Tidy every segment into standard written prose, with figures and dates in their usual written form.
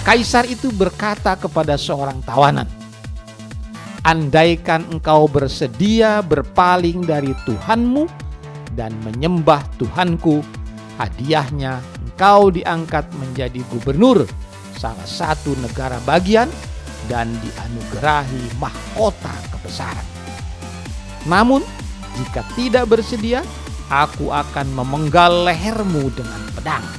Kaisar itu berkata kepada seorang tawanan, "Andaikan engkau bersedia berpaling dari Tuhanmu dan menyembah Tuhanku, hadiahnya engkau diangkat menjadi gubernur salah satu negara bagian dan dianugerahi mahkota kebesaran. Namun, jika tidak bersedia, aku akan memenggal lehermu dengan pedang."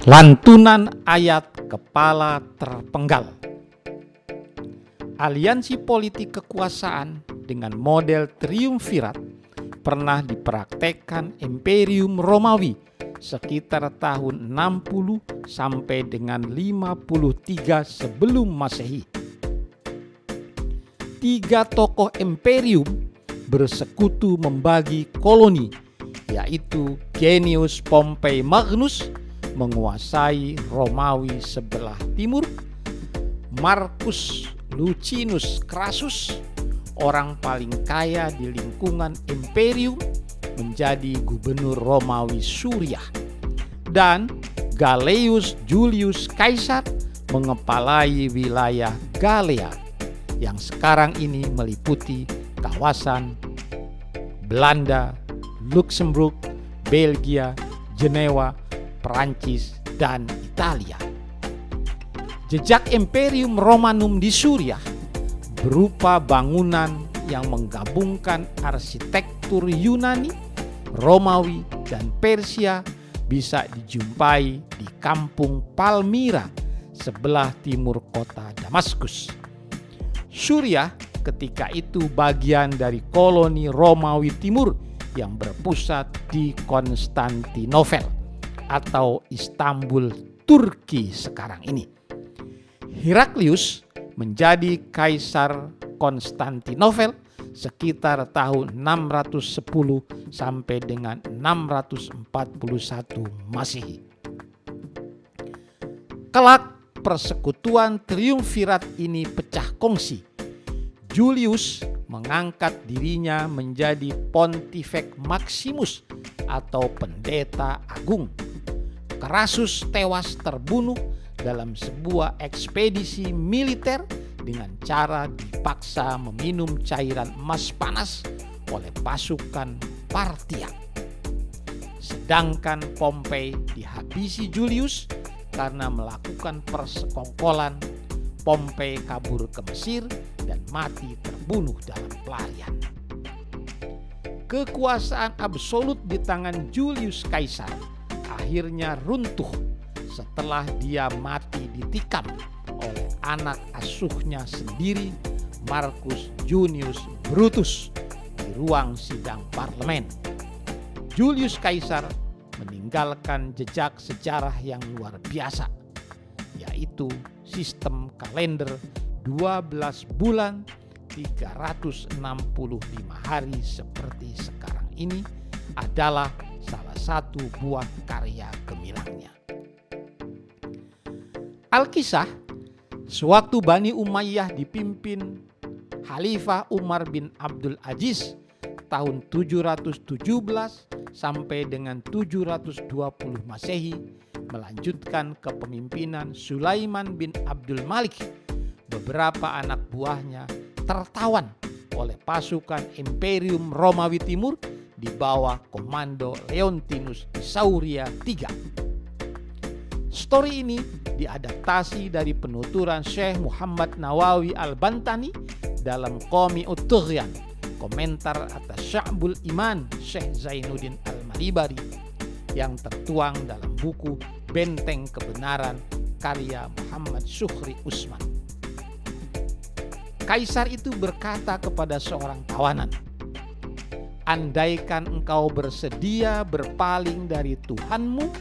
Lantunan ayat kepala terpenggal. Aliansi politik kekuasaan dengan model triumvirat pernah dipraktekkan Imperium Romawi sekitar tahun 60 sampai dengan 53 sebelum Masehi. 3 tokoh imperium bersekutu membagi koloni, yaitu Gnaeus Pompei Magnus menguasai Romawi sebelah timur, Marcus Licinius Crassus, orang paling kaya di lingkungan imperium, menjadi gubernur Romawi Suriah, dan Gaius Julius Caesar mengepalai wilayah Gallia yang sekarang ini meliputi kawasan Belanda, Luxembourg, Belgia, Jenewa, Perancis, dan Italia. Jejak Imperium Romanum di Suriah berupa bangunan yang menggabungkan arsitektur Yunani, Romawi, dan Persia bisa dijumpai di kampung Palmyra sebelah timur kota Damaskus. Suriah ketika itu bagian dari koloni Romawi Timur yang berpusat di Konstantinopel atau Istanbul, Turki sekarang ini. Heraklius menjadi kaisar Konstantinopel sekitar tahun 610 sampai dengan 641 Masehi. Kelak persekutuan triumvirat ini pecah kongsi. Julius mengangkat dirinya menjadi Pontifex Maximus atau pendeta agung. Crassus tewas terbunuh dalam sebuah ekspedisi militer dengan cara dipaksa meminum cairan emas panas oleh pasukan Partia. Sedangkan Pompei dihabisi Julius karena melakukan persekongkolan. Pompei kabur ke Mesir dan mati terbunuh dalam pelarian. Kekuasaan absolut di tangan Julius Caesar akhirnya runtuh setelah dia mati ditikam oleh anak asuhnya sendiri, Marcus Junius Brutus, di ruang sidang parlemen. Julius Caesar meninggalkan jejak sejarah yang luar biasa, yaitu sistem kalender 12 bulan 365 hari seperti sekarang ini adalah salah satu buah karya gemilangnya. Alkisah, sewaktu Bani Umayyah dipimpin Khalifah Umar bin Abdul Aziz tahun 717 sampai dengan 720 Masehi, melanjutkan kepemimpinan Sulaiman bin Abdul Malik, beberapa anak buahnya tertawan oleh pasukan Imperium Romawi Timur di bawah komando Leontinus Sauria III. Story ini diadaptasi dari penuturan Syekh Muhammad Nawawi Al-Bantani dalam Qawmi Ut-Tughyan, komentar atas Sya'bul Iman Syekh Zainuddin Al-Maribari yang tertuang dalam buku Benteng Kebenaran karya Muhammad Syuhri Usman. Kaisar itu berkata kepada seorang tawanan, "Andaikan engkau bersedia berpaling dari Tuhanmu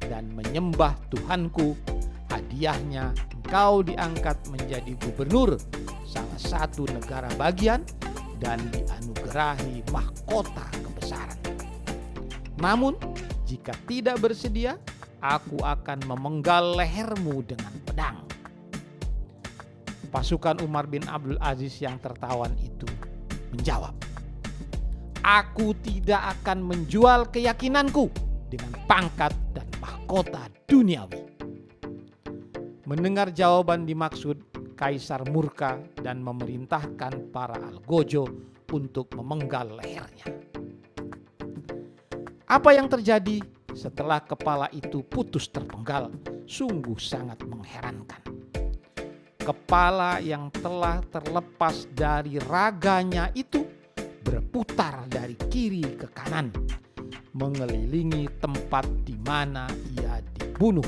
dan menyembah Tuhanku, hadiahnya engkau diangkat menjadi gubernur salah satu negara bagian dan dianugerahi mahkota kebesaran. Namun, jika tidak bersedia, aku akan memenggal lehermu dengan pedang." Pasukan Umar bin Abdul Aziz yang tertawan itu menjawab, Aku tidak akan menjual keyakinanku dengan pangkat dan mahkota duniawi. Mendengar jawaban dimaksud, Kaisar murka dan memerintahkan para algojo untuk memenggal lehernya. Apa yang terjadi setelah kepala itu putus terpenggal sungguh sangat mengherankan. Kepala yang telah terlepas dari raganya itu berputar dari kiri ke kanan, mengelilingi tempat di mana ia dibunuh,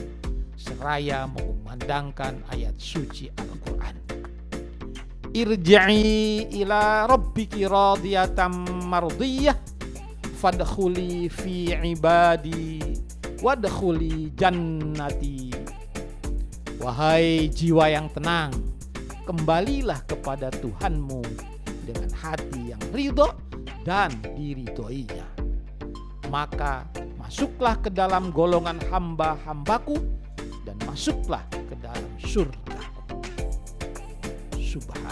seraya mengumandangkan ayat suci Al-Quran. Irji'i ila rabbiki radiyatan mardiyah fadkhuli fi ibadi wadkhuli jannati. Wahai jiwa yang tenang, kembalilah kepada Tuhanmu dengan hati yang ridho dan diridhoinya. Maka masuklah ke dalam golongan hamba-hambaku dan masuklah ke dalam surga. Subhanallah.